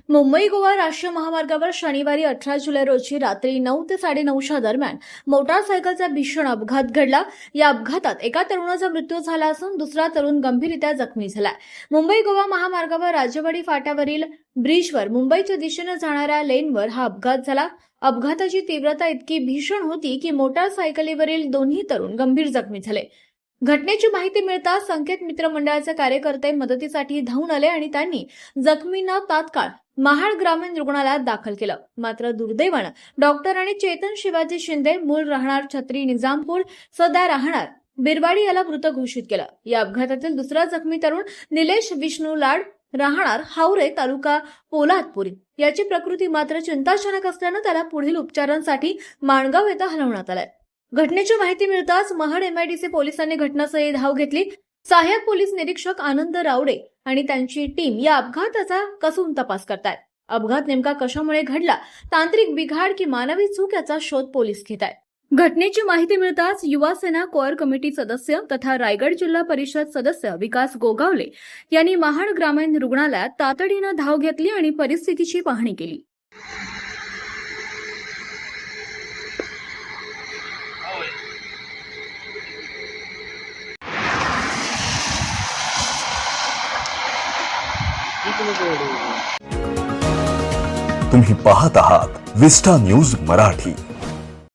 मुंबई गोवा राष्ट्रीय महामार्गावर शनिवारी 18 जुलै रोजी रात्री 9 ते 9:30 दरम्यान मोटारसायकलचा भीषण अपघात घडला। या अपघातात एका तरुणाचा मृत्यू झाला असून दुसरा तरुण गंभीररीत्या जखमी झाला। मुंबई गोवा महामार्गावर राजवाडी फाट्यावरील ब्रिजवर मुंबईच्या दिशेने जाणाऱ्या लेनवर हा अपघात झाला। अपघाताची तीव्रता इतकी भीषण होती की मोटारसायकलीवरील दोन्ही तरुण गंभीर जखमी झाले। घटनेची माहिती मिळताच संकेत मित्र मंडळाचे कार्यकर्ते मदतीसाठी धावून आले आणि त्यांनी जखमींना तात्काळ महाड ग्रामीण रुग्णालयात दाखल केलं। मात्र दुर्दैवाने डॉक्टर आणि चेतन शिवाजी शिंदे मूळ राहणार छत्री निजामपूर सध्या राहणार बिरवाडी याला मृत घोषित केलं। या अपघातातील दुसरा जखमी तरुण निलेश विष्णू लाड राहणार हावरे तालुका पोलादपुरी याची प्रकृती मात्र चिंताजनक असल्याने त्याला पुढील उपचारांसाठी माणगाव येथे हलवण्यात आले। घटनेची माहिती मिळताच महाड एमआयडीसी पोलिसांनी घटनास्थळी धाव घेतली। सहाय्यक पोलीस निरीक्षक आनंद रावडे आणि त्यांची टीम या अपघाताचा कसून तपास करतायत। अपघात नेमका कशामुळे घडला, तांत्रिक बिघाड की मानवी चूक याचा शोध पोलीस घेत आहेत। घटनेची माहिती मिळताच युवा सेना कोअर कमिटी सदस्य तथा रायगड जिल्हा परिषद सदस्य विकास गोगावले यांनी महाड ग्रामीण रुग्णालयात तातडीने धाव घेतली आणि परिस्थितीची पाहणी केली। तुम्ही पाहत आहात विस्टा न्यूज मराठी।